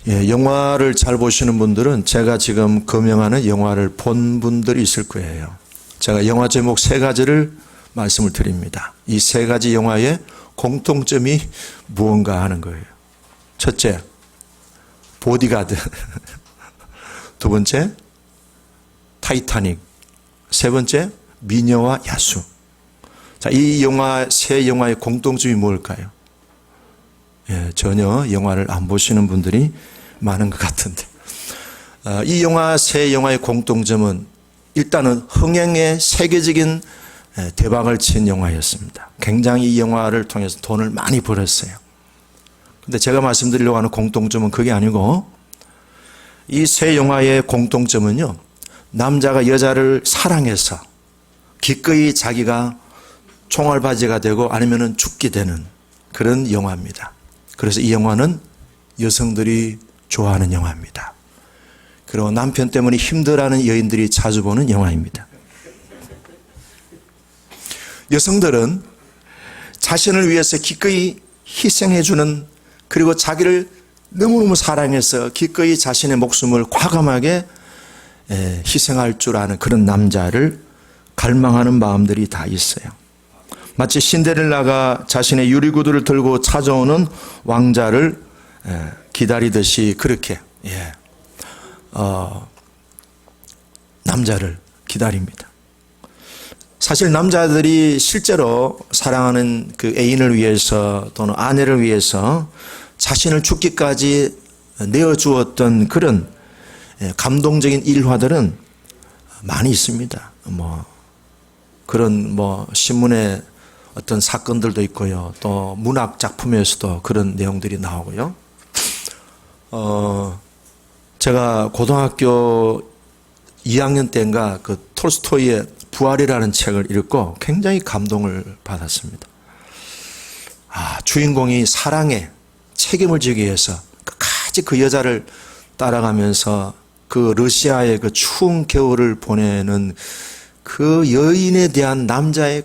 예, 영화를 잘 보시는 분들은 제가 지금 거명하는 영화를 본 분들이 있을 거예요. 제가 영화 제목 3가지를 말씀을 드립니다. 이 3가지 영화의 공통점이 무언가 하는 거예요. 첫째, 보디가드. 두 번째, 타이타닉. 세 번째, 미녀와 야수. 자, 이 영화, 3영화의 공통점이 뭘까요? 예, 전혀 영화를 안 보시는 분들이 많은 것 같은데. 이 영화, 3영화의 공통점은 일단은 흥행의 세계적인 대박을 친 영화였습니다. 굉장히 이 영화를 통해서 돈을 많이 벌었어요. 근데 제가 말씀드리려고 하는 공통점은 그게 아니고, 이 3영화의 공통점은요, 남자가 여자를 사랑해서 기꺼이 자기가 총알바지가 되고 아니면은 죽게 되는 그런 영화입니다. 그래서 이 영화는 여성들이 좋아하는 영화입니다. 그리고 남편 때문에 힘들어하는 여인들이 자주 보는 영화입니다. 여성들은 자신을 위해서 기꺼이 희생해주는, 그리고 자기를 너무너무 사랑해서 기꺼이 자신의 목숨을 과감하게 희생할 줄 아는 그런 남자를 갈망하는 마음들이 다 있어요. 마치 신데렐라가 자신의 유리구두를 들고 찾아오는 왕자를 기다리듯이 그렇게 남자를 기다립니다. 사실 남자들이 실제로 사랑하는 그 애인을 위해서 또는 아내를 위해서 자신을 죽기까지 내어주었던 그런 감동적인 일화들은 많이 있습니다. 그런 신문에 어떤 사건들도 있고요. 또 문학 작품에서도 그런 내용들이 나오고요. 제가 고등학교 2학년 때인가 그 톨스토이의 부활이라는 책을 읽고 굉장히 감동을 받았습니다. 주인공이 사랑에 책임을 지기 위해서 끝까지 그 여자를 따라가면서 그 러시아의 그 추운 겨울을 보내는 그 여인에 대한 남자의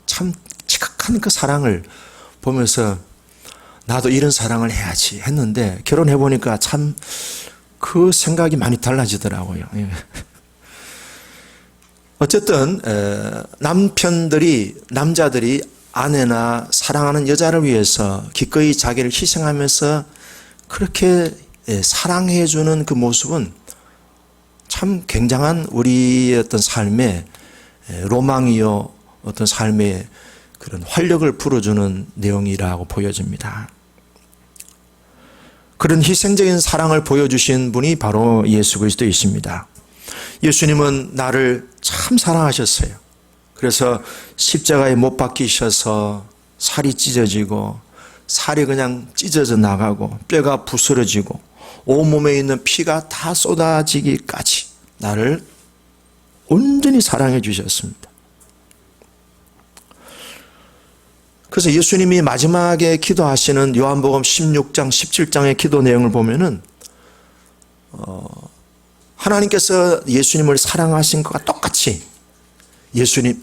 참 지극한 그 사랑을 보면서 나도 이런 사랑을 해야지 했는데, 결혼해 보니까 참 그 생각이 많이 달라지더라고요. 어쨌든 남자들이 아내나 사랑하는 여자를 위해서 기꺼이 자기를 희생하면서 그렇게 사랑해 주는 그 모습은 참 굉장한 우리의 어떤 삶의 로망이요, 어떤 삶의 그런 활력을 불어주는 내용이라고 보여집니다. 그런 희생적인 사랑을 보여주신 분이 바로 예수 그리스도이십니다. 예수님은 나를 참 사랑하셨어요. 그래서 십자가에 못 박히셔서 살이 찢어지고 살이 그냥 찢어져 나가고 뼈가 부스러지고 온몸에 있는 피가 다 쏟아지기까지 나를 온전히 사랑해 주셨습니다. 그래서 예수님이 마지막에 기도하시는 요한복음 16장 17장의 기도 내용을 보면은 하나님께서 예수님을 사랑하신 것과 똑같이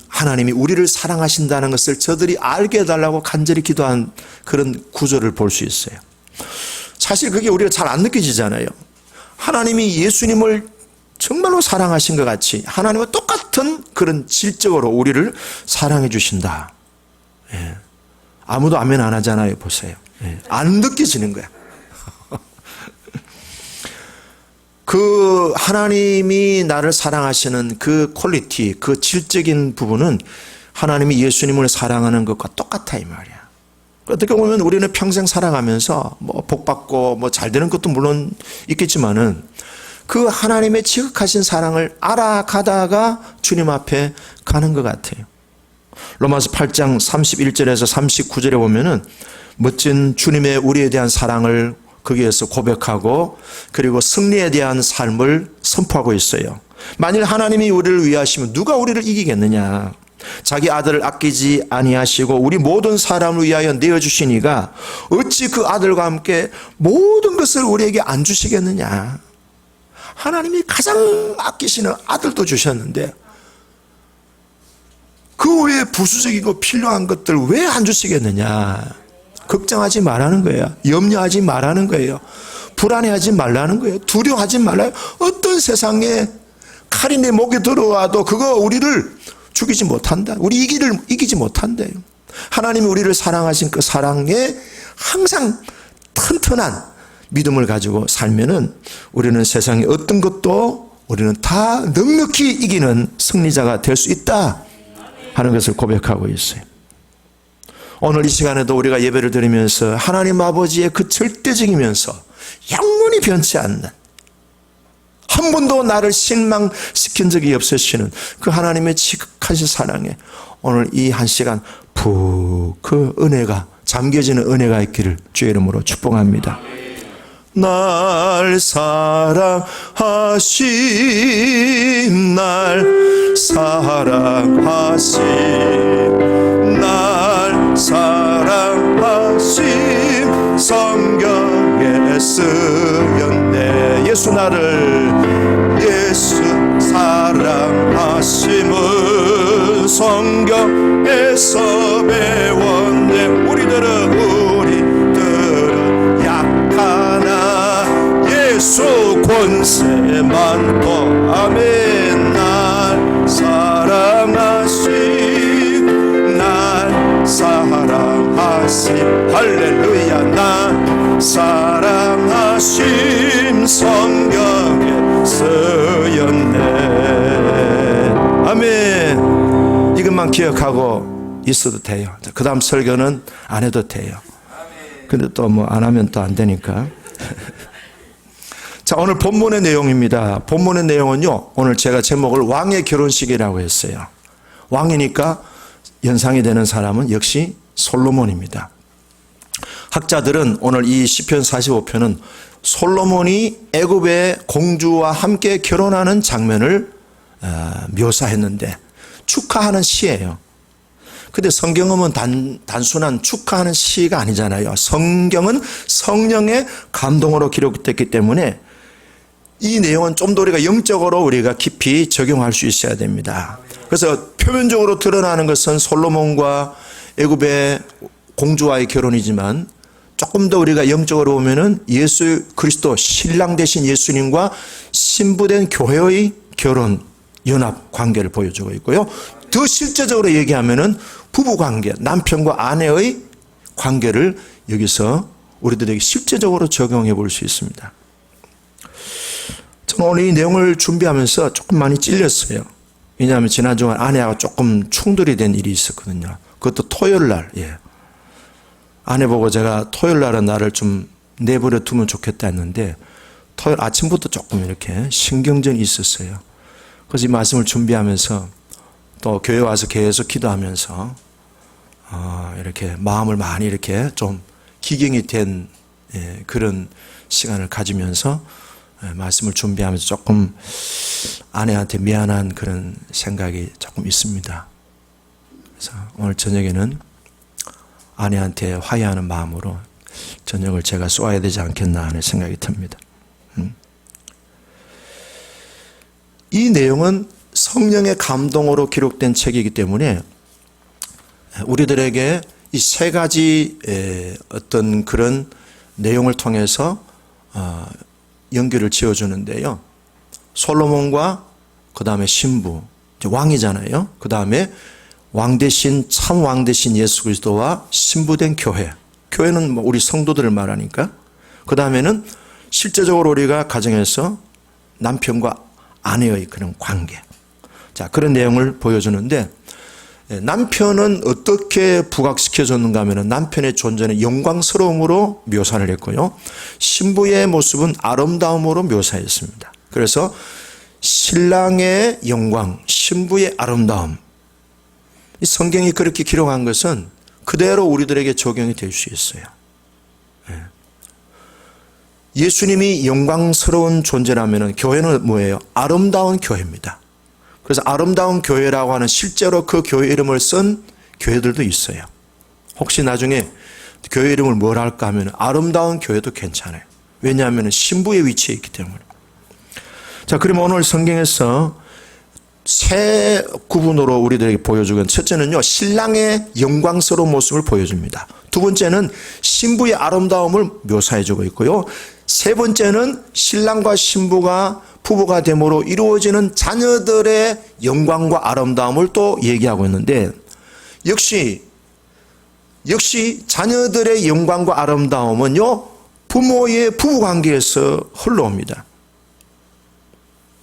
하나님이 우리를 사랑하신다는 것을 저들이 알게 해달라고 간절히 기도한 그런 구절을 볼 수 있어요. 사실 그게 우리가 잘 안 느껴지잖아요. 하나님이 예수님을 정말로 사랑하신 것 같이 하나님과 똑같은 그런 질적으로 우리를 사랑해 주신다. 아무도 아멘 안 하잖아요. 보세요. 안 느껴지는 거야. 그 하나님이 나를 사랑하시는 그 퀄리티, 그 질적인 부분은 하나님이 예수님을 사랑하는 것과 똑같아 이 말이야. 어떻게 보면 우리는 평생 살아가면서 복 받고 잘 되는 것도 물론 있겠지만은 그 하나님의 지극하신 사랑을 알아가다가 주님 앞에 가는 것 같아요. 로마서 8장 31절에서 39절에 보면은 멋진 주님의 우리에 대한 사랑을 거기에서 고백하고 그리고 승리에 대한 삶을 선포하고 있어요. 만일 하나님이 우리를 위하시면 누가 우리를 이기겠느냐. 자기 아들을 아끼지 아니하시고 우리 모든 사람을 위하여 내어주시니가 어찌 그 아들과 함께 모든 것을 우리에게 안 주시겠느냐. 하나님이 가장 아끼시는 아들도 주셨는데 그 외에 부수적이고 필요한 것들 왜 안 주시겠느냐. 걱정하지 말라는 거예요. 염려하지 말라는 거예요. 불안해하지 말라는 거예요. 두려워하지 말라요. 어떤 세상에 칼이 내 목에 들어와도 그거 우리를 죽이지 못한다. 우리 이기지 못한대요. 하나님이 우리를 사랑하신 그 사랑에 항상 튼튼한 믿음을 가지고 살면은 우리는 세상의 어떤 것도 우리는 다 넉넉히 이기는 승리자가 될 수 있다 하는 것을 고백하고 있어요. 오늘 이 시간에도 우리가 예배를 드리면서 하나님 아버지의 그 절대적이면서 영원히 변치 않는, 한 번도 나를 실망시킨 적이 없으시는 그 하나님의 지극하신 사랑에 오늘 이 한 시간 푹 그 은혜가 잠겨지는 은혜가 있기를 주의 이름으로 축복합니다. 날 사랑하심, 날 사랑하심, 날 사랑하심, 성경에 쓰였네. 예수 사랑하심은 성경에서 배웠네. 우리들은 약하나 예수 권세 많고. 아멘. 날 사랑하심, 날 사랑하심, 할렐루야. 날 사랑하심, 성경에 쓰였네. 아멘. 이것만 기억하고 있어도 돼요. 그 다음 설교는 안 해도 돼요. 근데 또 뭐 안 하면 또 안 되니까. 자, 오늘 본문의 내용입니다. 본문의 내용은요, 오늘 제가 제목을 왕의 결혼식이라고 했어요. 왕이니까 연상이 되는 사람은 역시 솔로몬입니다. 학자들은 오늘 이 시편 45편은 솔로몬이 애굽의 공주와 함께 결혼하는 장면을 묘사했는데 축하하는 시예요. 근데 성경은 단순한 축하하는 시가 아니잖아요. 성경은 성령의 감동으로 기록됐기 때문에 이 내용은 좀 더 우리가 영적으로 우리가 깊이 적용할 수 있어야 됩니다. 그래서 표면적으로 드러나는 것은 솔로몬과 애굽의 공주와의 결혼이지만 조금 더 우리가 영적으로 보면은 예수 그리스도 신랑 되신 예수님과 신부된 교회의 결혼 연합 관계를 보여주고 있고요. 더 실제적으로 얘기하면은 부부 관계, 남편과 아내의 관계를 여기서 우리들에게 실제적으로 적용해 볼 수 있습니다. 저는 오늘 이 내용을 준비하면서 조금 많이 찔렸어요. 왜냐하면 지난 주간 아내하고 조금 충돌이 된 일이 있었거든요. 그것도 토요일 날. 아내 보고 제가 토요일 날은 나를 좀 내버려 두면 좋겠다 했는데 토요일 아침부터 조금 이렇게 신경전이 있었어요. 그래서 이 말씀을 준비하면서 또 교회 와서 계속 기도하면서 이렇게 마음을 많이 이렇게 좀 기경이 된 그런 시간을 가지면서 말씀을 준비하면서 조금 아내한테 미안한 그런 생각이 조금 있습니다. 그래서 오늘 저녁에는 아내한테 화해하는 마음으로 저녁을 제가 쏘아야 되지 않겠나 하는 생각이 듭니다. 이 내용은 성령의 감동으로 기록된 책이기 때문에 우리들에게 이 세 가지 어떤 그런 내용을 통해서 연결을 지어주는데요. 솔로몬과 그 다음에 신부, 왕이잖아요. 그 다음에 왕 대신 참 왕 대신 예수 그리스도와 신부된 교회. 교회는 뭐 우리 성도들을 말하니까. 그 다음에는 실제적으로 우리가 가정에서 남편과 아내의 그런 관계. 자, 그런 내용을 보여주는데 남편은 어떻게 부각시켜줬는가 하면 남편의 존재는 영광스러움으로 묘사를 했고요. 신부의 모습은 아름다움으로 묘사했습니다. 그래서 신랑의 영광, 신부의 아름다움. 이 성경이 그렇게 기록한 것은 그대로 우리들에게 적용이 될 수 있어요. 예수님이 영광스러운 존재라면 교회는 뭐예요? 아름다운 교회입니다. 그래서 아름다운 교회라고 하는 실제로 그 교회 이름을 쓴 교회들도 있어요. 혹시 나중에 교회 이름을 뭘 할까 하면 아름다운 교회도 괜찮아요. 왜냐하면 신부의 위치에 있기 때문에. 자, 그러면 오늘 성경에서 세 구분으로 우리들에게 보여주건, 첫째는요, 신랑의 영광스러운 모습을 보여줍니다. 두 번째는 신부의 아름다움을 묘사해주고 있고요. 세 번째는 신랑과 신부가 부부가 됨으로 이루어지는 자녀들의 영광과 아름다움을 또 얘기하고 있는데, 역시 자녀들의 영광과 아름다움은요, 부모의 부부관계에서 흘러옵니다.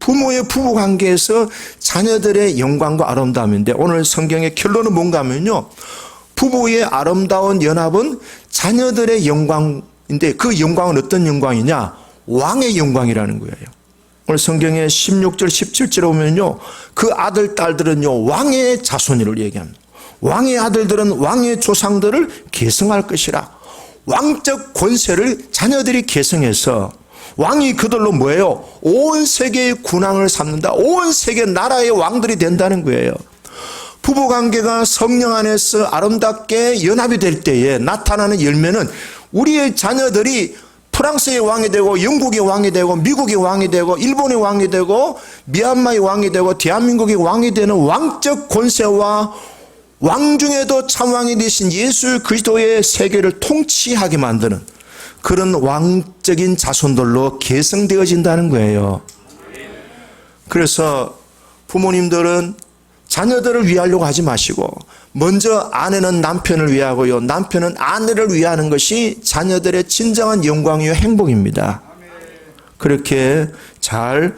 부모의 부부관계에서 자녀들의 영광과 아름다움인데, 오늘 성경의 결론은 뭔가 하면요, 부부의 아름다운 연합은 자녀들의 영광인데, 그 영광은 어떤 영광이냐? 왕의 영광이라는 거예요. 오늘 성경의 16절 17절에 보면요, 그 아들 딸들은요 왕의 자손이를 얘기합니다. 왕의 아들들은 왕의 조상들을 계승할 것이라. 왕적 권세를 자녀들이 계승해서 왕이 그들로 뭐예요? 온 세계의 군왕을 삼는다. 온 세계 나라의 왕들이 된다는 거예요. 부부관계가 성령 안에서 아름답게 연합이 될 때에 나타나는 열매는 우리의 자녀들이 프랑스의 왕이 되고, 영국의 왕이 되고, 미국의 왕이 되고, 일본의 왕이 되고, 미얀마의 왕이 되고, 대한민국의 왕이 되는 왕적 권세와 왕 중에도 참왕이 되신 예수 그리스도의 세계를 통치하게 만드는 그런 왕적인 자손들로 계승되어진다는 거예요. 그래서 부모님들은 자녀들을 위하려고 하지 마시고, 먼저 아내는 남편을 위하고요, 남편은 아내를 위하는 것이 자녀들의 진정한 영광이요 행복입니다. 그렇게 잘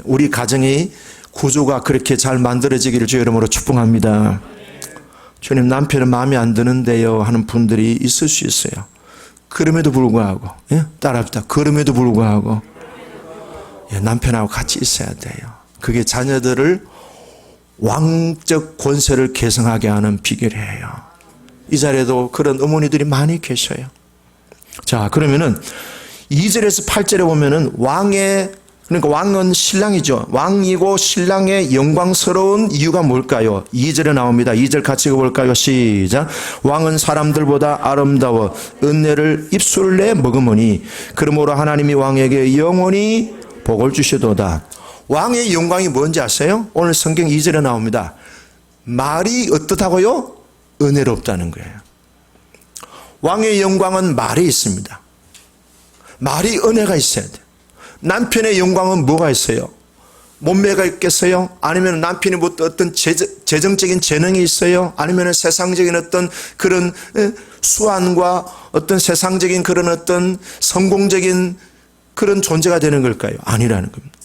우리 가정의 구조가 그렇게 잘 만들어지기를 주의 이름으로 축복합니다. 주님, 남편은 마음에 안 드는데요 하는 분들이 있을 수 있어요. 그럼에도 불구하고, 따라합시다. 그럼에도 불구하고 남편하고 같이 있어야 돼요. 그게 자녀들을 왕적 권세를 계승하게 하는 비결이에요. 이 자리에도 그런 어머니들이 많이 계셔요. 자, 그러면은 2절에서 8절에 보면은 그러니까 왕은 신랑이죠. 왕이고 신랑의 영광스러운 이유가 뭘까요? 2절에 나옵니다. 2절 같이 읽어볼까요? 시작. 왕은 사람들보다 아름다워 은혜를 입술 내 머금으니 그러므로 하나님이 왕에게 영원히 복을 주시도다. 왕의 영광이 뭔지 아세요? 오늘 성경 2절에 나옵니다. 말이 어떻다고요? 은혜롭다는 거예요. 왕의 영광은 말에 있습니다. 말이 은혜가 있어야 돼요. 남편의 영광은 뭐가 있어요? 몸매가 있겠어요? 아니면 남편이 뭐 어떤 재정적인 재능이 있어요? 아니면 세상적인 어떤 그런 수완과 어떤 세상적인 그런 어떤 성공적인 그런 존재가 되는 걸까요? 아니라는 겁니다.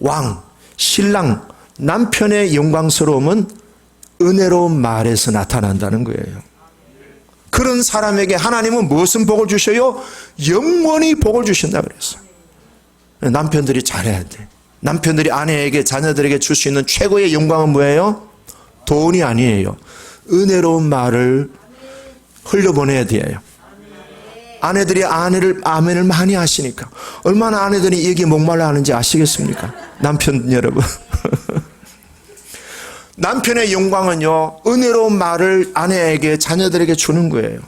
왕, 신랑, 남편의 영광스러움은 은혜로운 말에서 나타난다는 거예요. 그런 사람에게 하나님은 무슨 복을 주셔요? 영원히 복을 주신다 그랬어요. 남편들이 잘해야 돼. 남편들이 아내에게, 자녀들에게 줄 수 있는 최고의 영광은 뭐예요? 돈이 아니에요. 은혜로운 말을 흘려보내야 돼요. 아내들이 아멘을 많이 하시니까 얼마나 아내들이 여기 목말라 하는지 아시겠습니까? 남편 여러분. 남편의 영광은요, 은혜로운 말을 아내에게, 자녀들에게 주는 거예요.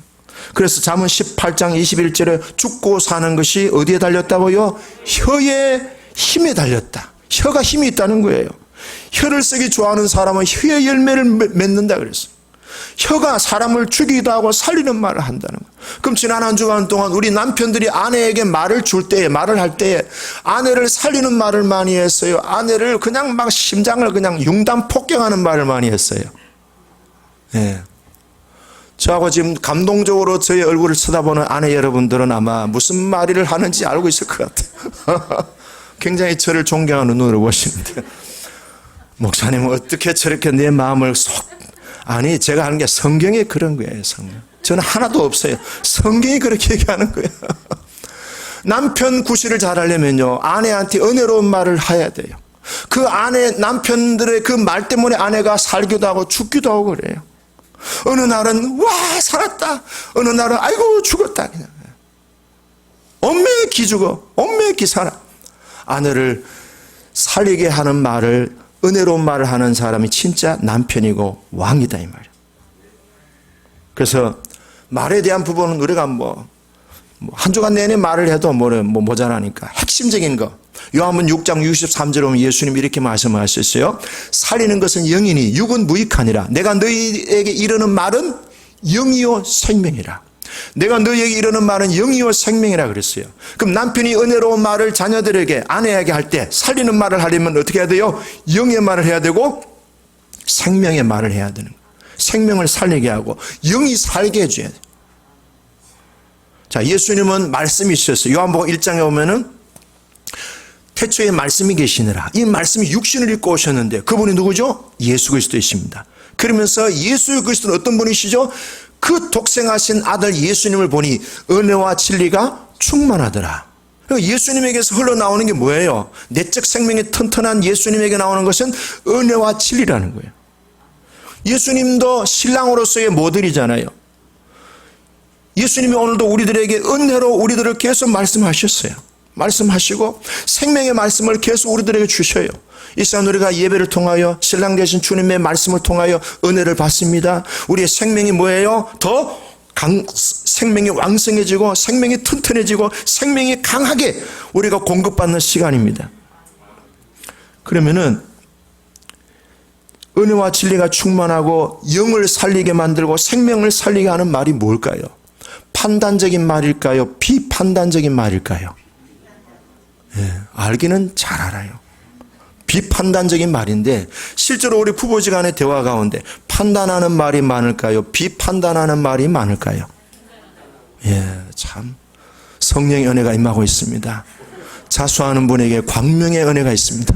그래서 잠언 18장 21절에 죽고 사는 것이 어디에 달렸다고요? 혀의 힘에 달렸다. 혀가 힘이 있다는 거예요. 혀를 쓰기 좋아하는 사람은 혀의 열매를 맺는다 그랬어요. 혀가 사람을 죽이기도 하고 살리는 말을 한다는 거예요. 그럼 지난 한 주간 동안 우리 남편들이 아내에게 말을 줄 때에, 말을 할 때에 아내를 살리는 말을 많이 했어요. 아내를 그냥 막 심장을 그냥 융단 폭격하는 말을 많이 했어요. 예. 저하고 지금 감동적으로 저의 얼굴을 쳐다보는 아내 여러분들은 아마 무슨 말을 하는지 알고 있을 것 같아요. 굉장히 저를 존경하는 눈으로 보시는데, 목사님은 어떻게 저렇게 내 마음을 아니, 제가 하는 게 성경에 그런 거예요. 성경. 저는 하나도 없어요. 성경이 그렇게 얘기하는 거예요. 남편 구실을 잘하려면요, 아내한테 은혜로운 말을 해야 돼요. 그 남편들의 그 말 때문에 아내가 살기도 하고 죽기도 하고 그래요. 어느 날은 와 살았다, 어느 날은 아이고 죽었다. 그냥 엄매 기죽어, 엄매 기살아. 아내를 살리게 하는 말을, 은혜로운 말을 하는 사람이 진짜 남편이고 왕이다 이 말이에요. 그래서 말에 대한 부분은 우리가 한 주간 내내 말을 해도 모자라니까 핵심적인 거, 요한복음 6장 63절에 보면 예수님이 이렇게 말씀하셨어요. 살리는 것은 영이니 육은 무익하니라. 내가 너희에게 이르는 말은 영이요 생명이라. 내가 너희에게 이르는 말은 영이요 생명이라 그랬어요. 그럼 남편이 은혜로운 말을 자녀들에게, 아내에게 할 때 살리는 말을 하려면 어떻게 해야 돼요? 영의 말을 해야 되고 생명의 말을 해야 되는 거예요. 생명을 살리게 하고 영이 살게 해줘야 돼요. 자, 예수님은 말씀이 있었어요. 요한복음 1장에 보면은 태초에 말씀이 계시느라, 이 말씀이 육신을 입고 오셨는데 그분이 누구죠? 예수 그리스도이십니다. 그러면서 예수 그리스도는 어떤 분이시죠? 그 독생하신 아들 예수님을 보니 은혜와 진리가 충만하더라. 예수님에게서 흘러나오는 게 뭐예요? 내적 생명이 튼튼한 예수님에게 나오는 것은 은혜와 진리라는 거예요. 예수님도 신랑으로서의 모델이잖아요. 예수님이 오늘도 우리들에게 은혜로 우리들을 계속 말씀하셨어요. 말씀하시고 생명의 말씀을 계속 우리들에게 주셔요. 이 시간 우리가 예배를 통하여 신랑 되신 주님의 말씀을 통하여 은혜를 받습니다. 우리의 생명이 뭐예요? 더 생명이 왕성해지고 생명이 튼튼해지고 생명이 강하게 우리가 공급받는 시간입니다. 그러면은 은혜와 진리가 충만하고 영을 살리게 만들고 생명을 살리게 하는 말이 뭘까요? 판단적인 말일까요? 비판단적인 말일까요? 알기는 잘 알아요. 비판단적인 말인데 실제로 우리 부부지간의 대화 가운데 판단하는 말이 많을까요? 비판단하는 말이 많을까요? 참 성령의 은혜가 임하고 있습니다. 자수하는 분에게 광명의 은혜가 있습니다.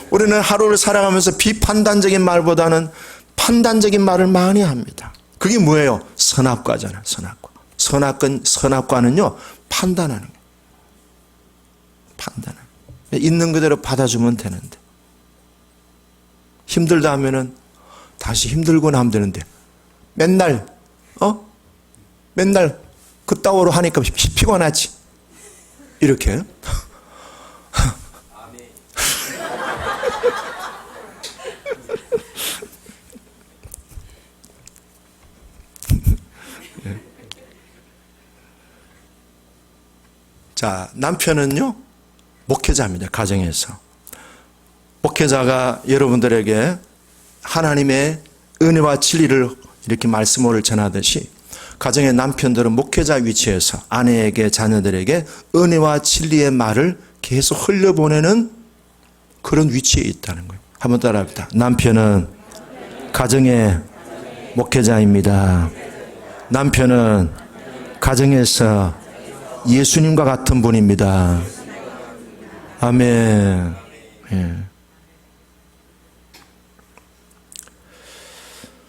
우리는 하루를 살아가면서 비판단적인 말보다는 판단적인 말을 많이 합니다. 그게 뭐예요? 선악과잖아요. 선악과는요 판단하는 거예요. 판단은 있는 그대로 받아주면 되는데 힘들다 하면은 다시 힘들거나 하면 되는데 맨날 그따위로 하니까 피곤하지 이렇게 자, 남편은요 목회자입니다. 가정에서 목회자가 여러분들에게 하나님의 은혜와 진리를 이렇게 말씀을 전하듯이 가정의 남편들은 목회자 위치에서 아내에게 자녀들에게 은혜와 진리의 말을 계속 흘려보내는 그런 위치에 있다는 거예요. 한번 따라합니다. 남편은 가정의 목회자입니다. 남편은 가정에서 예수님과 같은 분입니다. 아멘.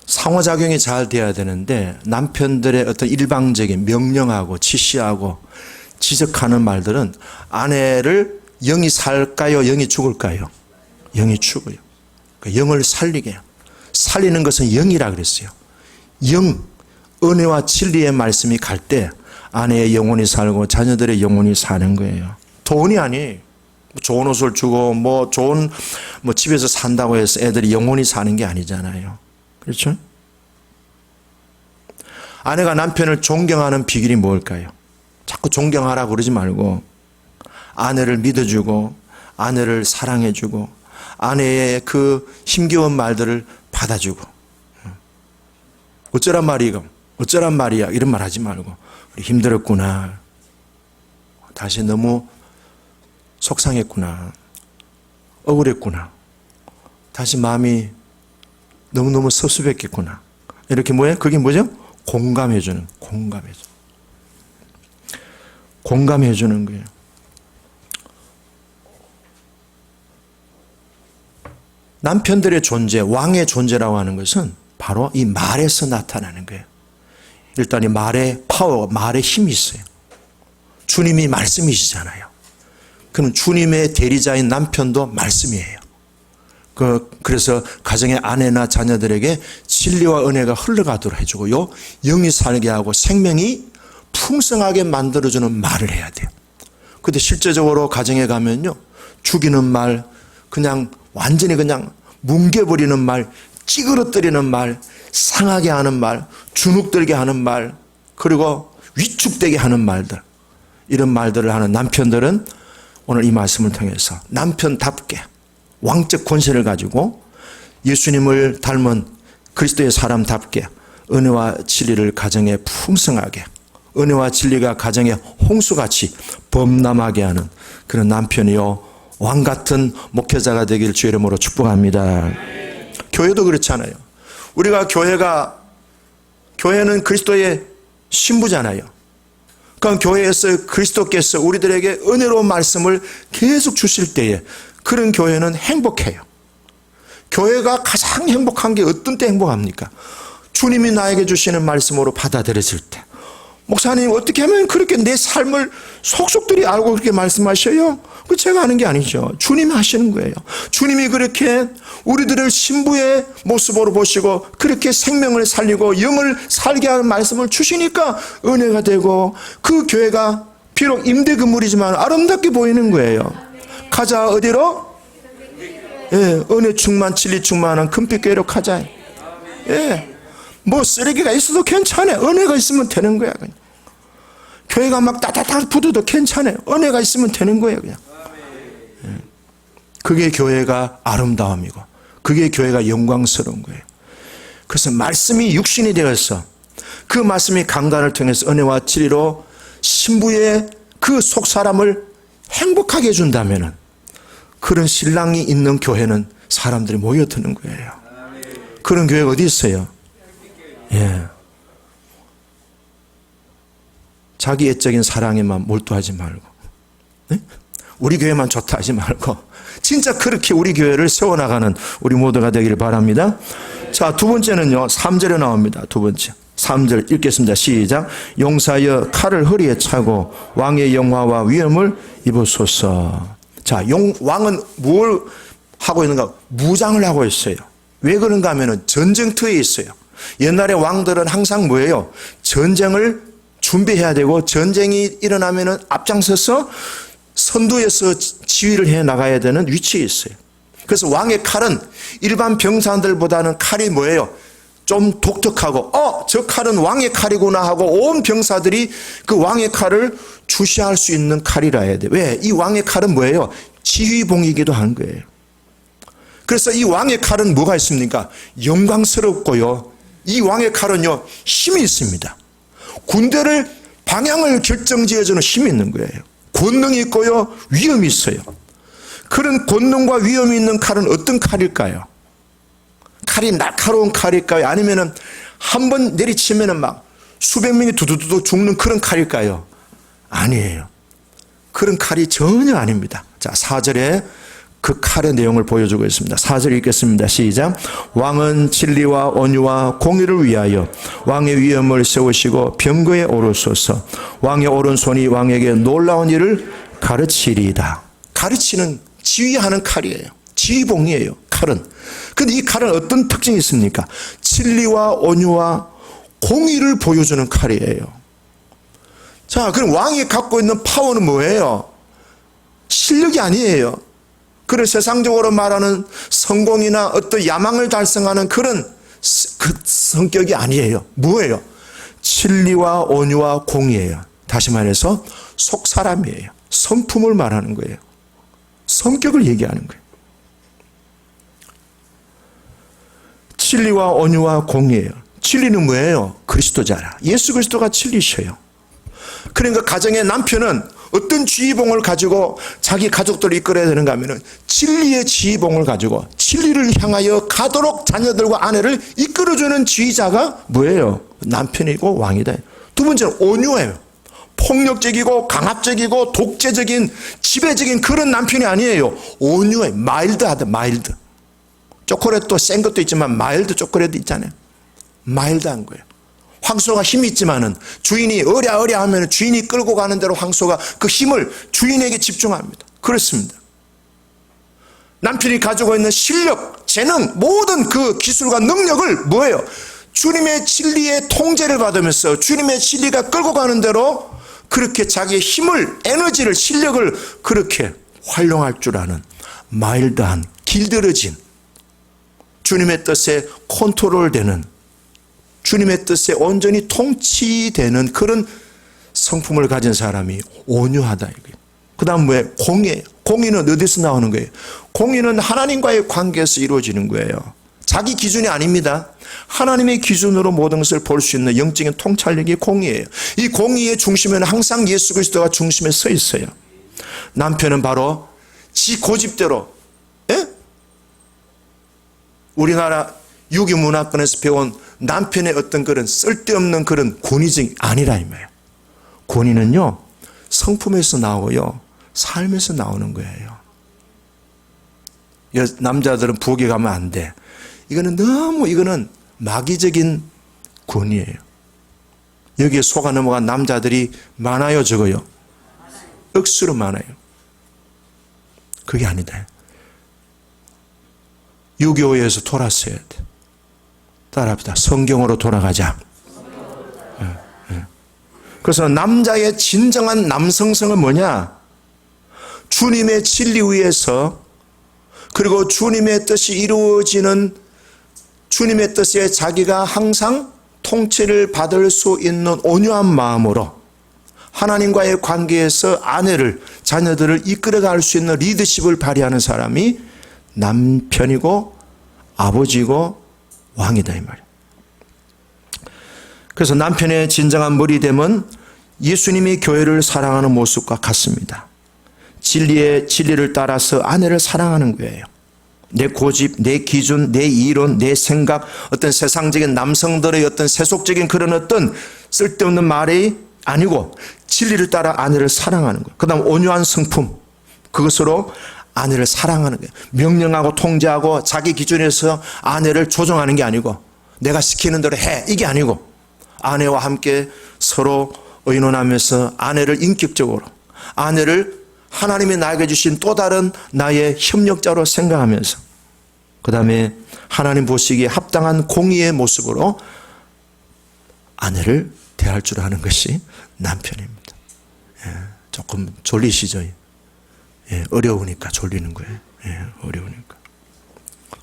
상호작용이 잘 돼야 되는데 남편들의 어떤 일방적인 명령하고 지시하고 지적하는 말들은 아내를 영이 살까요? 영이 죽을까요? 영이 죽어요. 그러니까 영을 살리게 해요. 살리는 것은 영이라 그랬어요. 영, 은혜와 진리의 말씀이 갈 때 아내의 영혼이 살고 자녀들의 영혼이 사는 거예요. 돈이 아니에요. 좋은 옷을 주고 좋은 집에서 산다고 해서 애들이 영혼이 사는 게 아니잖아요. 그렇죠? 아내가 남편을 존경하는 비결이 뭘까요? 자꾸 존경하라고 그러지 말고 아내를 믿어주고 아내를 사랑해주고 아내의 그 힘겨운 말들을 받아주고 어쩌란 말이야 이런 말 하지 말고 우리 힘들었구나, 다시 너무 속상했구나, 억울했구나, 다시 마음이 너무너무 섭섭했겠구나, 이렇게 그게 뭐죠? 공감해주는 거예요. 남편들의 존재, 왕의 존재라고 하는 것은 바로 이 말에서 나타나는 거예요. 일단 이 말의 파워, 말의 힘이 있어요. 주님이 말씀이시잖아요. 그럼 주님의 대리자인 남편도 말씀이에요. 그래서 가정의 아내나 자녀들에게 진리와 은혜가 흘러가도록 해주고요. 영이 살게 하고 생명이 풍성하게 만들어주는 말을 해야 돼요. 근데 실제적으로 가정에 가면요, 죽이는 말, 그냥 완전히 그냥 뭉개버리는 말, 찌그러뜨리는 말, 상하게 하는 말, 주눅들게 하는 말, 그리고 위축되게 하는 말들, 이런 말들을 하는 남편들은 오늘 이 말씀을 통해서 남편답게 왕적 권세를 가지고 예수님을 닮은 그리스도의 사람답게 은혜와 진리를 가정에 풍성하게, 은혜와 진리가 가정에 홍수같이 범람하게 하는 그런 남편이요 왕같은 목회자가 되길 주의 이름으로 축복합니다. 교회도 그렇잖아요. 우리가 교회는 그리스도의 신부잖아요. 그러니까 교회에서 그리스도께서 우리들에게 은혜로운 말씀을 계속 주실 때에 그런 교회는 행복해요. 교회가 가장 행복한 게 어떤 때 행복합니까? 주님이 나에게 주시는 말씀으로 받아들였을 때. 목사님 어떻게 하면 그렇게 내 삶을 속속들이 알고 그렇게 말씀하셔요? 그 제가 하는 게 아니죠. 주님이 하시는 거예요. 주님이 그렇게 우리들을 신부의 모습으로 보시고 그렇게 생명을 살리고 영을 살게 하는 말씀을 주시니까 은혜가 되고 그 교회가 비록 임대 건물이지만 아름답게 보이는 거예요. 가자 어디로? 예, 은혜 충만 진리 충만한 금빛교회로 가자. 예, 뭐 쓰레기가 있어도 괜찮아요. 은혜가 있으면 되는 거야. 그냥. 교회가 막 따다닥 붙어도 괜찮아요. 은혜가 있으면 되는 거예요. 그냥. 예. 그게 교회가 아름다움이고 그게 교회가 영광스러운 거예요. 그래서 말씀이 육신이 되어서 그 말씀이 강단을 통해서 은혜와 진리로 신부의 그 속사람을 행복하게 해준다면 그런 신랑이 있는 교회는 사람들이 모여드는 거예요. 그런 교회 어디 있어요? 예. 자기 애적인 사랑에만 몰두하지 말고, 네? 우리 교회만 좋다 하지 말고, 진짜 그렇게 우리 교회를 세워나가는 우리 모두가 되기를 바랍니다. 자, 두 번째는요, 3절에 나옵니다. 두 번째. 3절 읽겠습니다. 시작. 용사여 칼을 허리에 차고 왕의 영화와 위엄을 입으소서. 자, 왕은 뭘 하고 있는가? 무장을 하고 있어요. 왜 그런가 하면은 전쟁터에 있어요. 옛날에 왕들은 항상 뭐예요? 전쟁을 준비해야 되고 전쟁이 일어나면은 앞장서서 선두에서 지휘를 해 나가야 되는 위치에 있어요. 그래서 왕의 칼은 일반 병사들보다는 칼이 뭐예요? 좀 독특하고 저 칼은 왕의 칼이구나 하고 온 병사들이 그 왕의 칼을 주시할 수 있는 칼이라 해야 돼요. 왜? 이 왕의 칼은 뭐예요? 지휘봉이기도 한 거예요. 그래서 이 왕의 칼은 뭐가 있습니까? 영광스럽고요. 이 왕의 칼은요, 힘이 있습니다. 군대를 방향을 결정지어주는 힘이 있는 거예요. 권능이 있고요, 위엄이 있어요. 그런 권능과 위엄이 있는 칼은 어떤 칼일까요? 칼이 날카로운 칼일까요? 아니면은 한 번 내리치면은 막 수백 명이 두두두두 죽는 그런 칼일까요? 아니에요. 그런 칼이 전혀 아닙니다. 자, 4절에 그 칼의 내용을 보여주고 있습니다. 4절 읽겠습니다. 시작. 왕은 진리와 온유와 공의를 위하여 왕의 위엄을 세우시고 병거에 오르소서. 왕의 오른손이 왕에게 놀라운 일을 가르치리이다. 가르치는, 지휘하는 칼이에요. 지휘봉이에요. 칼은. 근데 이 칼은 어떤 특징이 있습니까? 진리와 온유와 공의를 보여주는 칼이에요. 자, 그럼 왕이 갖고 있는 파워는 뭐예요? 실력이 아니에요. 그런 세상적으로 말하는 성공이나 어떤 야망을 달성하는 그런 그 성격이 아니에요. 뭐예요? 진리와 온유와 공의예요. 다시 말해서 속사람이에요. 성품을 말하는 거예요. 성격을 얘기하는 거예요. 진리와 온유와 공의예요. 진리는 뭐예요? 그리스도잖아. 예수 그리스도가 진리셔요. 그러니까 가정의 남편은 어떤 지휘봉을 가지고 자기 가족들을 이끌어야 되는가 하면은 진리의 지휘봉을 가지고 진리를 향하여 가도록 자녀들과 아내를 이끌어주는 지휘자가 뭐예요? 남편이고 왕이다. 두 번째는 온유해요. 폭력적이고 강압적이고 독재적인 지배적인 그런 남편이 아니에요. 온유해. 마일드하다. 마일드. 초콜릿도 센 것도 있지만 마일드 초콜릿도 있잖아요. 마일드한 거예요. 황소가 힘이 있지만은 주인이 어랴어랴 하면 주인이 끌고 가는 대로 황소가 그 힘을 주인에게 집중합니다. 그렇습니다. 남편이 가지고 있는 실력, 재능, 모든 그 기술과 능력을 뭐예요? 주님의 진리의 통제를 받으면서 주님의 진리가 끌고 가는 대로 그렇게 자기의 힘을, 에너지를, 실력을 그렇게 활용할 줄 아는 마일드한, 길들여진 주님의 뜻에 컨트롤되는 주님의 뜻에 온전히 통치되는 그런 성품을 가진 사람이 온유하다. 그 다음 뭐예요? 공의예요. 공의는 어디서 나오는 거예요? 공의는 하나님과의 관계에서 이루어지는 거예요. 자기 기준이 아닙니다. 하나님의 기준으로 모든 것을 볼 수 있는 영적인 통찰력이 공의예요. 이 공의의 중심에는 항상 예수 그리스도가 중심에 서 있어요. 남편은 바로 지 고집대로, 예? 우리나라 유교문화권에서 배운 남편의 어떤 그런 쓸데없는 그런 권위적이 아니라 이 말이에요. 권위는요, 성품에서 나오고요, 삶에서 나오는 거예요. 남자들은 부엌에 가면 안 돼. 이거는 마귀적인 권위예요. 여기에 속아 넘어간 남자들이 많아요, 적어요? 억수로 많아요. 그게 아니다. 유교에서 돌았어야 돼. 따라합시다. 성경으로 돌아가자. 그래서 남자의 진정한 남성성은 뭐냐? 주님의 진리 위에서, 그리고 주님의 뜻이 이루어지는, 주님의 뜻에 자기가 항상 통치를 받을 수 있는 온유한 마음으로 하나님과의 관계에서 아내를, 자녀들을 이끌어갈 수 있는 리더십을 발휘하는 사람이 남편이고 아버지고 왕이다 이 말이에요. 그래서 남편의 진정한 머리됨은 예수님이 교회를 사랑하는 모습과 같습니다. 진리를 따라서 아내를 사랑하는 거예요. 내 고집, 내 기준, 내 이론, 내 생각, 어떤 세상적인 남성들의 어떤 세속적인 그런 어떤 쓸데없는 말이 아니고 진리를 따라 아내를 사랑하는 거예요. 그 다음 온유한 성품, 그것으로 아내를 사랑하는 거예요. 명령하고 통제하고 자기 기준에서 아내를 조정하는 게 아니고 내가 시키는 대로 해, 이게 아니고 아내와 함께 서로 의논하면서 아내를 인격적으로, 아내를 하나님이 나에게 주신 또 다른 나의 협력자로 생각하면서, 그 다음에 하나님 보시기에 합당한 공의의 모습으로 아내를 대할 줄 아는 것이 남편입니다. 조금 졸리시죠? 어려우니까 졸리는 거예요. 어려우니까.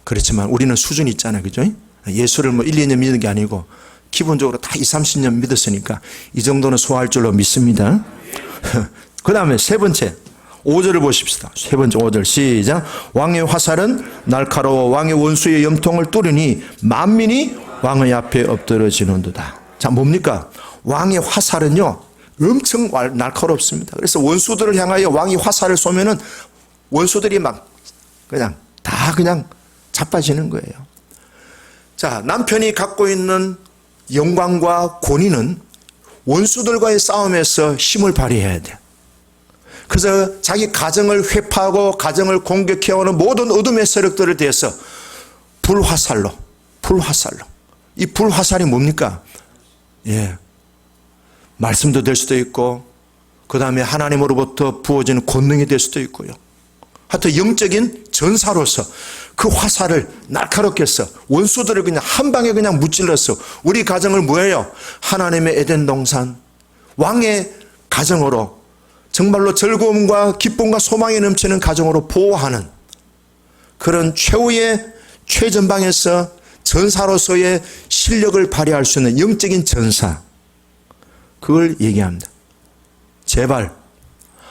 그렇지만 우리는 수준이 있잖아요. 그죠? 예수를 뭐 1, 2년 믿는 게 아니고 기본적으로 다 20, 30년 믿었으니까 이 정도는 소화할 줄로 믿습니다. 그 다음에 세 번째 5절을 보십시다. 세 번째 5절 시작. 왕의 화살은 날카로워 왕의 원수의 염통을 뚫으니 만민이 왕의 앞에 엎드러지는도다. 자, 뭡니까? 왕의 화살은요 엄청 날카롭습니다. 그래서 원수들을 향하여 왕이 화살을 쏘면은 원수들이 막 그냥 다 그냥 자빠지는 거예요. 자, 남편이 갖고 있는 영광과 권위는 원수들과의 싸움에서 힘을 발휘해야 돼. 그래서 자기 가정을 회파하고 가정을 공격해오는 모든 어둠의 세력들에 대해서 불화살로. 이 불화살이 뭡니까? 말씀도 될 수도 있고, 그 다음에 하나님으로부터 부어지는 권능이 될 수도 있고요. 하여튼 영적인 전사로서 그 화살을 날카롭게 해서 원수들을 그냥 한 방에 그냥 무찔러서 우리 가정을 뭐예요? 하나님의 에덴 동산, 왕의 가정으로 정말로 즐거움과 기쁨과 소망이 넘치는 가정으로 보호하는 그런 최후의 최전방에서 전사로서의 실력을 발휘할 수 있는 영적인 전사, 그걸 얘기합니다. 제발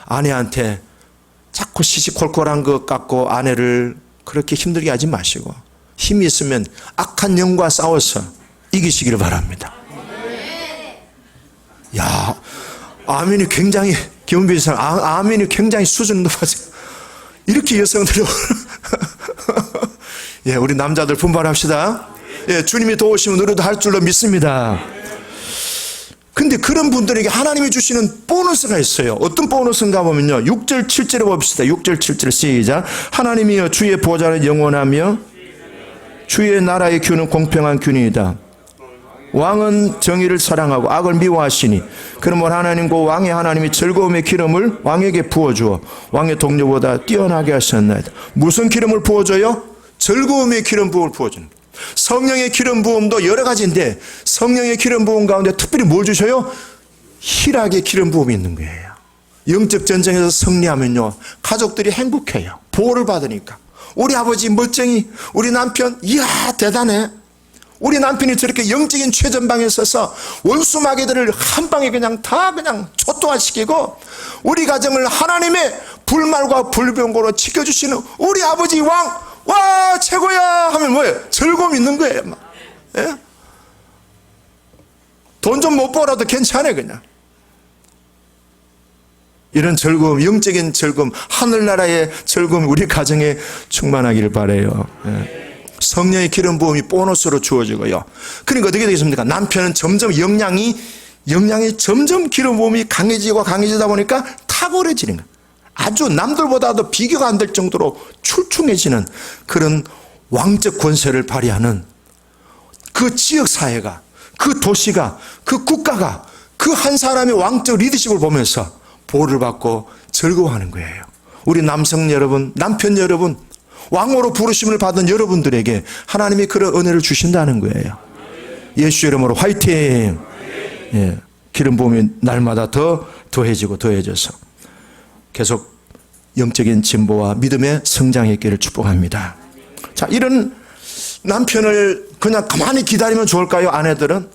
아내한테 자꾸 시시콜콜한 것 같고 아내를 그렇게 힘들게 하지 마시고 힘이 있으면 악한 영과 싸워서 이기시기를 바랍니다. 야, 아멘이 굉장히 김은빈 사람, 아멘이 굉장히 수준 높아져. 이렇게 여성들이 우리 남자들 분발합시다. 주님이 도우시면 우리도 할 줄로 믿습니다. 근데 그런 분들에게 하나님이 주시는 보너스가 있어요. 어떤 보너스인가 보면요. 6절 7절에 봅시다. 6절 7절 시작. 하나님이여 주의 보좌는 영원하며 주의 나라의 균은 공평한 균이다. 왕은 정의를 사랑하고 악을 미워하시니 그러므로 하나님과 왕의 하나님이 즐거움의 기름을 왕에게 부어주어 왕의 동료보다 뛰어나게 하셨나이다. 무슨 기름을 부어줘요? 즐거움의 기름 부음을 부어주는 거예요. 성령의 기름 부음도 여러 가지인데 성령의 기름 부음 가운데 특별히 뭘 주셔요? 희락의 기름 부음이 있는 거예요. 영적 전쟁에서 승리하면요 가족들이 행복해요. 보호를 받으니까. 우리 아버지 멀쩡히, 우리 남편 이야 대단해. 우리 남편이 저렇게 영적인 최전방에 서서 원수 마귀들을 한 방에 그냥 다 그냥 초토화시키고 우리 가정을 하나님의 불말과 불병거로 지켜주시는 우리 아버지 왕, 와 최고야 하면 뭐예요? 즐거움 있는 거예요. 예? 돈 좀 못 벌어도 괜찮아요. 그냥 이런 즐거움, 영적인 즐거움, 하늘나라의 즐거움이 우리 가정에 충만하기를 바라요. 예. 성령의 기름 부음이 보너스로 주어지고요. 그러니까 어떻게 되겠습니까? 남편은 점점 영향이 점점 기름 부음이 강해지고 강해지다 보니까 탁월해지는 거예요. 아주 남들보다도 비교가 안 될 정도로 출중해지는 그런 왕적 권세를 발휘하는 그 지역 사회가, 그 도시가, 그 국가가 그 한 사람의 왕적 리더십을 보면서 보호를 받고 즐거워하는 거예요. 우리 남성 여러분, 남편 여러분, 왕으로 부르심을 받은 여러분들에게 하나님이 그런 은혜를 주신다는 거예요. 예수 이름으로 화이팅! 예, 기름 부음이 날마다 더해지고 더해져서 계속 영적인 진보와 믿음의 성장했기를 축복합니다. 자, 이런 남편을 그냥 가만히 기다리면 좋을까요? 아내들은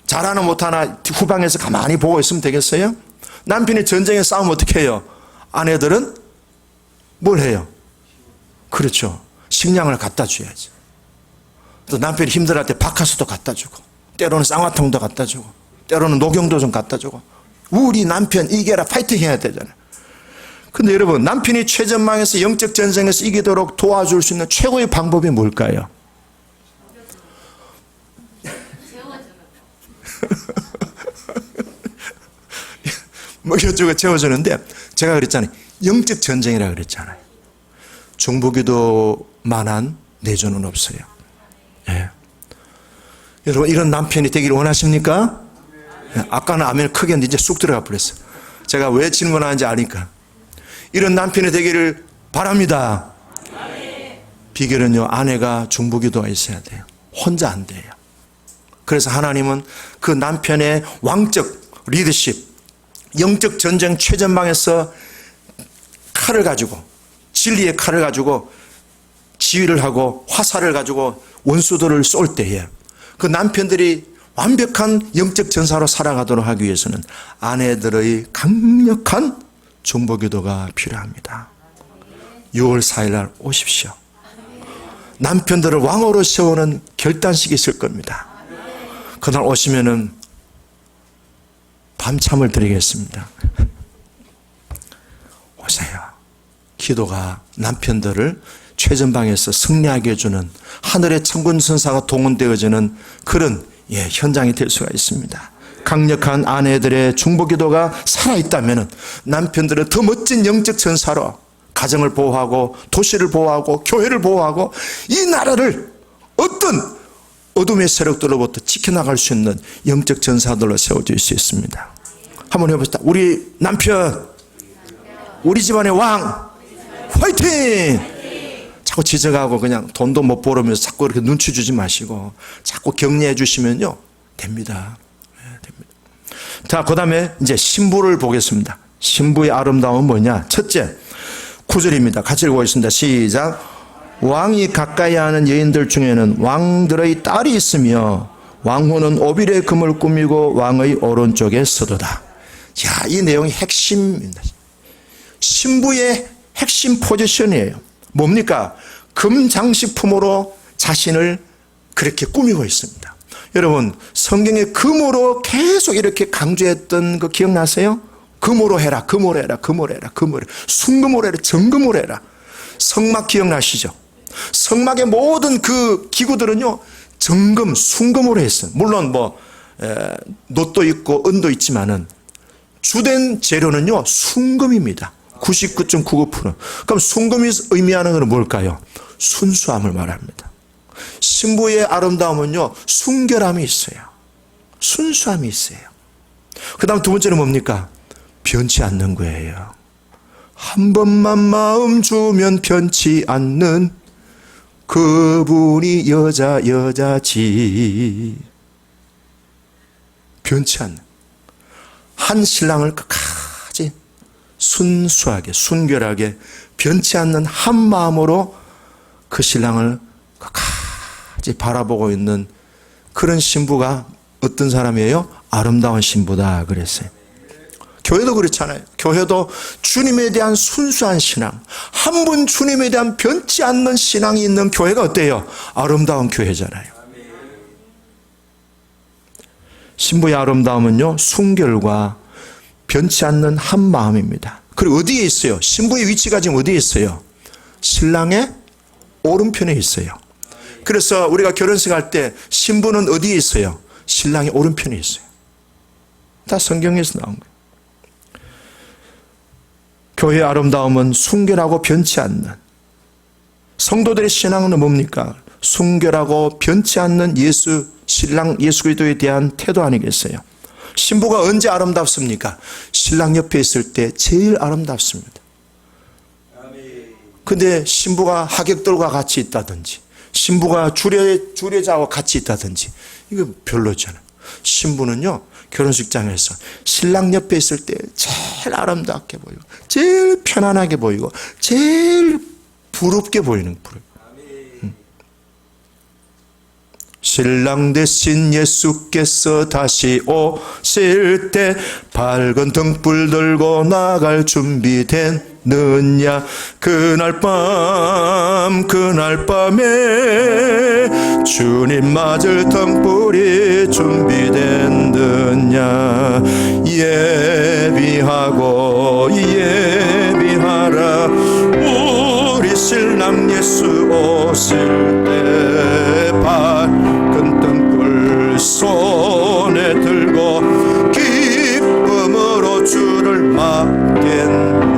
잘하나 못하나 후방에서 가만히 보고 있으면 되겠어요? 남편이 전쟁에 싸우면 어떻게 해요? 아내들은 뭘 해요? 그렇죠. 식량을 갖다 줘야지. 또 남편이 힘들할 때 박하수도 갖다 주고, 때로는 쌍화통도 갖다 주고, 때로는 녹용도 좀 갖다 주고, 우리 남편 이겨라 파이팅 해야 되잖아요. 근데 여러분, 남편이 최전방에서 영적 전쟁에서 이기도록 도와줄 수 있는 최고의 방법이 뭘까요? 먹여주고 채워주는데, 제가 그랬잖아요. 영적 전쟁이라 그랬잖아요. 중보기도만한 내조는 없어요. 예. 여러분, 이런 남편이 되기를 원하십니까? 예. 아까는 아멘 크게 했는데 이제 쑥 들어가 버렸어요. 제가 왜 질문하는지 아니까. 이런 남편이 되기를 바랍니다. 비결은요, 아내가 중보기도가 있어야 돼요. 혼자 안 돼요. 그래서 하나님은 그 남편의 왕적 리더십, 영적 전쟁 최전방에서 칼을 가지고, 진리의 칼을 가지고 지휘를 하고 화살을 가지고 원수들을 쏠 때에 그 남편들이 완벽한 영적 전사로 살아가도록 하기 위해서는 아내들의 강력한 중보기도가 필요합니다. 6월 4일 날 오십시오. 남편들을 왕으로 세우는 결단식이 있을 겁니다. 그날 오시면은 밤참을 드리겠습니다. 오세요. 기도가 남편들을 최전방에서 승리하게 해주는 하늘의 천군 천사가 동원되어지는 그런 현장이 될 수가 있습니다. 강력한 아내들의 중보기도가 살아있다면 남편들은 더 멋진 영적 전사로 가정을 보호하고 도시를 보호하고 교회를 보호하고 이 나라를 어떤 어둠의 세력들로부터 지켜나갈 수 있는 영적 전사들로 세워질 수 있습니다. 한번 해봅시다. 우리 남편, 우리 집안의 왕, 화이팅! 자꾸 지적하고 그냥 돈도 못 벌으면서 자꾸 이렇게 눈치 주지 마시고 자꾸 격려해 주시면요, 됩니다. 네, 됩니다. 자, 그 다음에 이제 신부를 보겠습니다. 신부의 아름다움은 뭐냐? 첫째, 9절입니다. 같이 읽어보겠습니다. 시작. 왕이 가까이 하는 여인들 중에는 왕들의 딸이 있으며 왕후는 오빌의 금을 꾸미고 왕의 오른쪽에 서도다. 자, 이 내용이 핵심입니다. 신부의 핵심 포지션이에요. 뭡니까? 금장식품으로 자신을 그렇게 꾸미고 있습니다. 여러분, 성경에 금으로 계속 이렇게 강조했던 거 기억나세요? 금으로 해라, 금으로 해라, 금으로 해라, 금으로 해라, 순금으로 해라, 정금으로 해라. 성막 기억나시죠? 성막의 모든 그 기구들은요, 정금, 순금으로 했어요. 물론 놋도 있고 은도 있지만은 주된 재료는요, 순금입니다. 99.99%. 그럼 순금이 의미하는 것은 뭘까요? 순수함을 말합니다. 신부의 아름다움은요, 순결함이 있어요. 순수함이 있어요. 그 다음 두 번째는 뭡니까? 변치 않는 거예요. 한 번만 마음 주면 변치 않는 그분이 여자지. 변치 않는. 한 신랑을 끝까지 순수하게, 순결하게, 변치 않는 한 마음으로 그 신랑을 끝까지 바라보고 있는 그런 신부가 어떤 사람이에요? 아름다운 신부다 그랬어요. 교회도 그렇잖아요. 교회도 주님에 대한 순수한 신앙, 한 분 주님에 대한 변치 않는 신앙이 있는 교회가 어때요? 아름다운 교회잖아요. 신부의 아름다움은요, 순결과 변치 않는 한 마음입니다. 그리고 어디에 있어요? 신부의 위치가 지금 어디에 있어요? 신랑의 오른편에 있어요. 그래서 우리가 결혼식 할 때 신부는 어디에 있어요? 신랑의 오른편에 있어요. 다 성경에서 나온 거예요. 교회의 아름다움은 순결하고 변치 않는, 성도들의 신앙은 뭡니까? 순결하고 변치 않는 신랑 예수 그리스도에 대한 태도 아니겠어요? 신부가 언제 아름답습니까? 신랑 옆에 있을 때 제일 아름답습니다. 근데 신부가 하객들과 같이 있다든지, 신부가 주례자와 같이 있다든지, 이거 별로잖아요. 신부는요, 결혼식장에서 신랑 옆에 있을 때 제일 아름답게 보이고, 제일 편안하게 보이고, 제일 부럽게 보이는 거예요. 신랑 대신 예수께서 다시 오실 때 밝은 등불 들고 나갈 준비됐느냐. 그날 밤에 주님 맞을 등불이 준비됐느냐. 예비하라 우리 신랑 예수 오실 때 밝은 등불 손에 들고 기쁨으로 주를 맞겠네.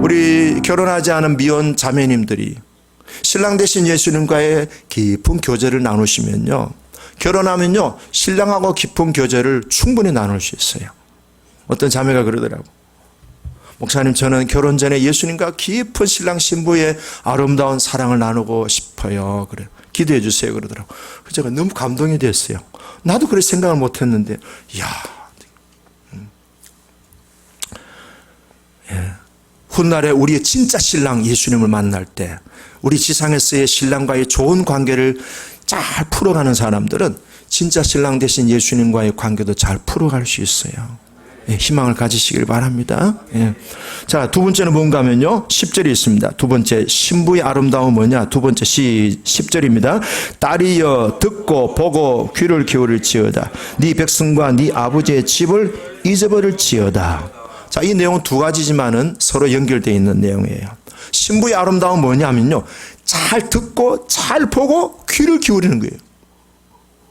우리 결혼하지 않은 미혼 자매님들이 신랑 되신 예수님과의 깊은 교제를 나누시면요, 결혼하면요 신랑하고 깊은 교제를 충분히 나눌 수 있어요. 어떤 자매가 그러더라고. 목사님, 저는 결혼 전에 예수님과 깊은 신랑 신부의 아름다운 사랑을 나누고 싶어요. 그래, 기도해 주세요 그러더라고. 제가 너무 감동이 됐어요. 나도 그렇게 생각을 못했는데, 이야. 예. 훗날에 우리의 진짜 신랑 예수님을 만날 때, 우리 지상에서의 신랑과의 좋은 관계를 잘 풀어가는 사람들은 진짜 신랑 대신 예수님과의 관계도 잘 풀어갈 수 있어요. 예, 희망을 가지시길 바랍니다. 예. 자, 두 번째는 뭔가 하면요, 10절이 있습니다. 두 번째, 신부의 아름다움은 뭐냐? 두 번째 10절입니다. 딸이여 듣고 보고 귀를 기울일지어다. 네 백성과 네 아버지의 집을 잊어버릴지어다. 자, 이 내용은 두 가지지만은 서로 연결되어 있는 내용이에요. 신부의 아름다움은 뭐냐면요, 잘 듣고 잘 보고 귀를 기울이는 거예요.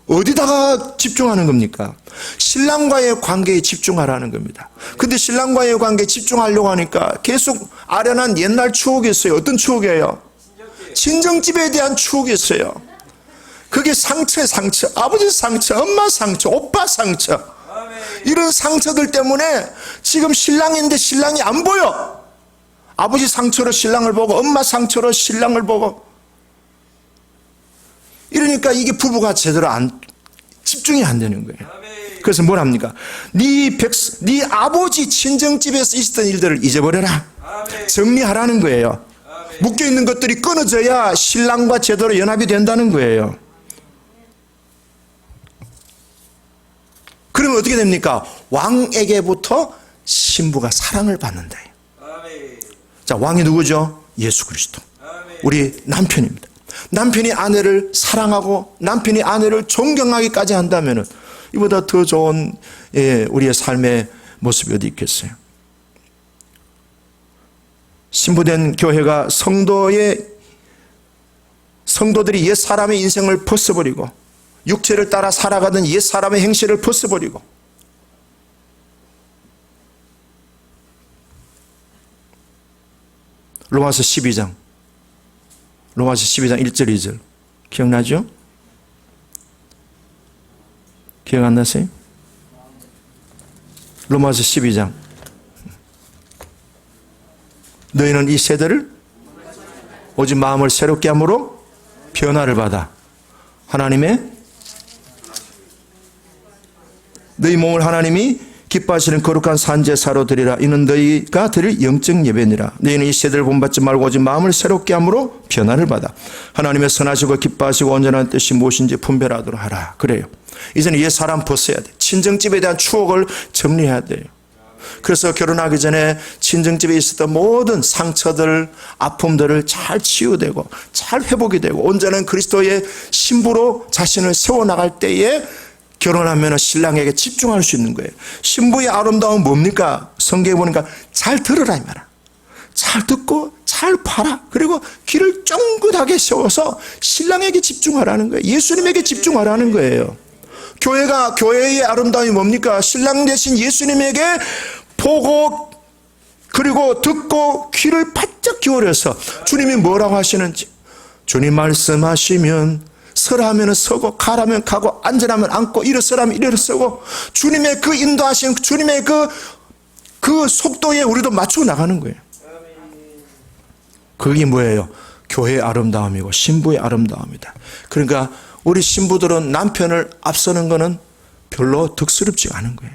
어디다가 집중하는 겁니까? 신랑과의 관계에 집중하라는 겁니다. 근데 신랑과의 관계에 집중하려고 하니까 계속 아련한 옛날 추억이 있어요. 어떤 추억이에요? 친정집에 대한 추억이 있어요. 그게 상처의 상처, 아버지 상처, 엄마 상처, 오빠 상처, 이런 상처들 때문에 지금 신랑인데 신랑이 안 보여. 아버지 상처로 신랑을 보고, 엄마 상처로 신랑을 보고, 이러니까 이게 부부가 제대로 집중이 안 되는 거예요. 그래서 뭘 합니까? 네 아버지 친정집에서 있었던 일들을 잊어버려라. 정리하라는 거예요. 묶여있는 것들이 끊어져야 신랑과 제대로 연합이 된다는 거예요. 그러면 어떻게 됩니까? 왕에게부터 신부가 사랑을 받는다. 자, 왕이 누구죠? 예수 그리스도. 우리 남편입니다. 남편이 아내를 사랑하고 남편이 아내를 존경하기까지 한다면 이보다 더 좋은 우리의 삶의 모습이 어디 있겠어요? 신부된 교회가 성도들이 옛 사람의 인생을 벗어버리고 육체를 따라 살아가던 옛 사람의 행실을 벗어버리고 로마서 12장 1절 2절 기억나죠? 기억 안 나세요? 로마서 12장 너희는 이 세대를 오직 마음을 새롭게 함으로 변화를 받아 너희 몸을 하나님이 기뻐하시는 거룩한 산제사로 드리라. 이는 너희가 드릴 영적 예배니라. 너희는 이 세대를 본받지 말고 오직 마음을 새롭게 함으로 변화를 받아 하나님의 선하시고 기뻐하시고 온전한 뜻이 무엇인지 분별하도록 하라. 그래요. 이제는 옛 사람 벗어야 돼. 친정집에 대한 추억을 정리해야 돼요. 그래서 결혼하기 전에 친정집에 있었던 모든 상처들, 아픔들을 잘 치유되고 잘 회복이 되고 온전한 그리스도의 신부로 자신을 세워나갈 때에 결혼하면 신랑에게 집중할 수 있는 거예요. 신부의 아름다움은 뭡니까? 성경에 보니까 잘 들으라 이 말이야. 잘 듣고 잘 봐라. 그리고 귀를 쫑긋하게 세워서 신랑에게 집중하라는 거예요. 예수님에게 집중하라는 거예요. 교회의 아름다움이 뭡니까? 신랑 대신 예수님에게 보고 그리고 듣고 귀를 바짝 기울여서 주님이 뭐라고 하시는지, 주님 말씀하시면 서라면 서고 가라면 가고 앉으라면 앉고 일어서라면 일어서고 주님의 그 인도하신 주님의 그 속도에 우리도 맞추고 나가는 거예요. 그게 뭐예요? 교회의 아름다움이고 신부의 아름다움이다. 그러니까 우리 신부들은 남편을 앞서는 거는 별로 득스럽지가 않은 거예요.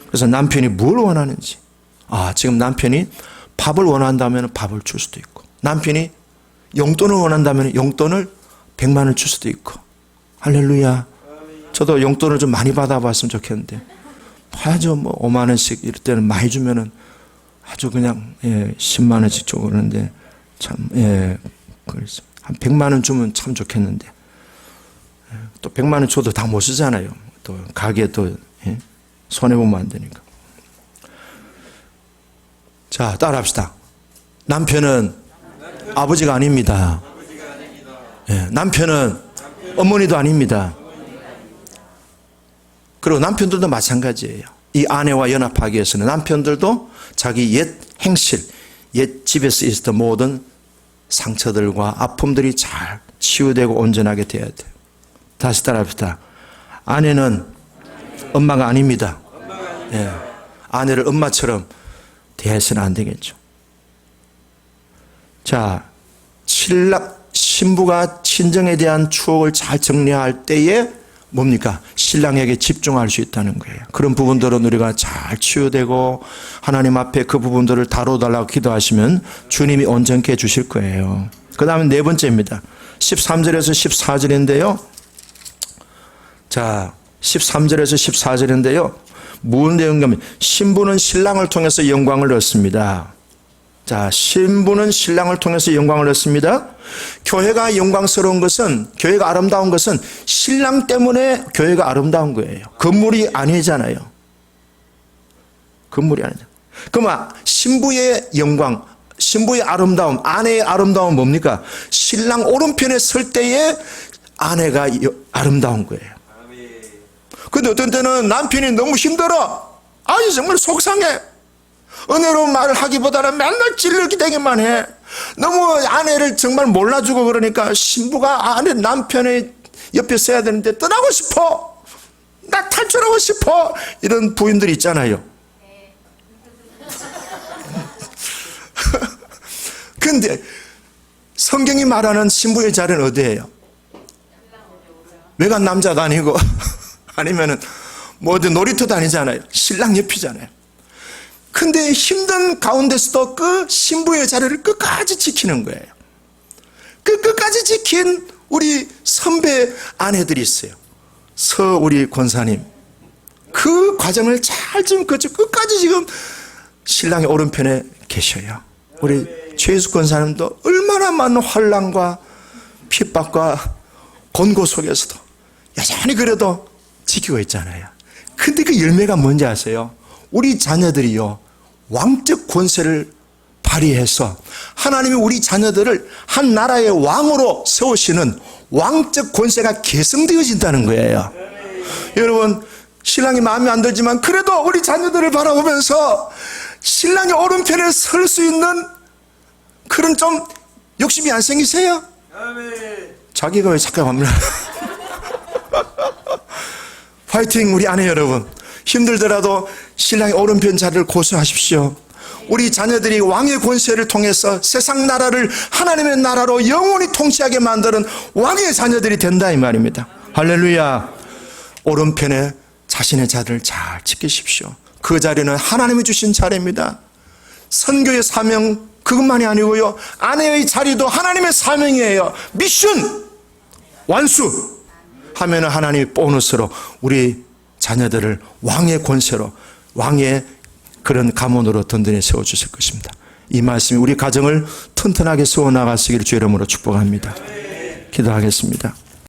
그래서 남편이 뭘 원하는지, 지금 남편이 밥을 원한다면 밥을 줄 수도 있고, 남편이 용돈을 원한다면 용돈을 100만 원을 줄 수도 있고. 할렐루야. 저도 용돈을 좀 많이 받아봤으면 좋겠는데, 아주 5만 원씩 이럴 때는 많이 주면은 아주 그냥 10만 원씩 주고 그러는데 참 그래서 한 100만 원 주면 참 좋겠는데, 또 100만 원 줘도 다 못 쓰잖아요. 또 가게 또 손해보면 안 되니까. 자, 따라합시다. 남편은 아버지가 아닙니다. 남편은 어머니도 아닙니다. 그리고 남편들도 마찬가지예요. 이 아내와 연합하기 위해서는 남편들도 자기 옛 행실, 옛 집에서 있었던 모든 상처들과 아픔들이 잘 치유되고 온전하게 돼야 돼요. 다시 따라합시다. 아내는 엄마가 아닙니다. 아내를 엄마처럼 대해서는 안 되겠죠. 자, 신부가 친정에 대한 추억을 잘 정리할 때에 뭡니까? 신랑에게 집중할 수 있다는 거예요. 그런 부분들은 우리가 잘 치유되고 하나님 앞에 그 부분들을 다뤄달라고 기도하시면 주님이 온전케 해주실 거예요. 그 다음에 네 번째입니다. 13절에서 14절인데요. 자, 13절에서 14절인데요. 무슨 내용이냐면 신부는 신랑을 통해서 영광을 얻습니다. 자, 신부는 신랑을 통해서 영광을 얻습니다. 교회가 영광스러운 것은, 교회가 아름다운 것은 신랑 때문에 교회가 아름다운 거예요. 건물이 아니잖아요. 건물이 아니잖아요. 그럼 신부의 영광, 신부의 아름다움, 아내의 아름다움은 뭡니까? 신랑 오른편에 설 때에 아내가 아름다운 거예요. 근데 어떤 때는 남편이 너무 힘들어. 정말 속상해. 은혜로운 말을 하기보다는 맨날 찔러대기만 해. 너무 아내를 정말 몰라주고 그러니까 신부가 남편의 옆에 서야 되는데 떠나고 싶어. 나 탈출하고 싶어. 이런 부인들이 있잖아요. 근데 성경이 말하는 신부의 자리는 어디예요? 외간 남자도 아니고 아니면은 어디 놀이터 다니잖아요. 신랑 옆이잖아요. 근데 힘든 가운데서도 그 신부의 자리를 끝까지 지키는 거예요. 그 끝까지 지킨 우리 선배 아내들이 있어요. 우리 권사님. 그 과정을 잘 좀 끝까지 지금 신랑의 오른편에 계셔요. 우리 최희숙 권사님도 얼마나 많은 환난과 핍박과 권고 속에서도 여전히 그래도 지키고 있잖아요. 근데 그 열매가 뭔지 아세요? 우리 자녀들이요, 왕적 권세를 발휘해서 하나님이 우리 자녀들을 한 나라의 왕으로 세우시는 왕적 권세가 계승되어진다는 거예요. 여러분, 신랑이 마음에 안 들지만 그래도 우리 자녀들을 바라보면서 신랑이 오른편에 설 수 있는 그런 좀 욕심이 안 생기세요? 자기가 왜 착각합니까? 화이팅, 우리 아내 여러분. 힘들더라도 신랑의 오른편 자리를 고수하십시오. 우리 자녀들이 왕의 권세를 통해서 세상 나라를 하나님의 나라로 영원히 통치하게 만드는 왕의 자녀들이 된다 이 말입니다. 할렐루야. 오른편에 자신의 자리를 잘 지키십시오. 그 자리는 하나님이 주신 자리입니다. 선교의 사명 그것만이 아니고요, 아내의 자리도 하나님의 사명이에요. 미션 완수 하면 하나님이 보너스로 우리 자녀들을 왕의 권세로, 왕의 그런 가문으로 든든히 세워주실 것입니다. 이 말씀이 우리 가정을 튼튼하게 세워나가시기를 주의 이름으로 축복합니다. 기도하겠습니다.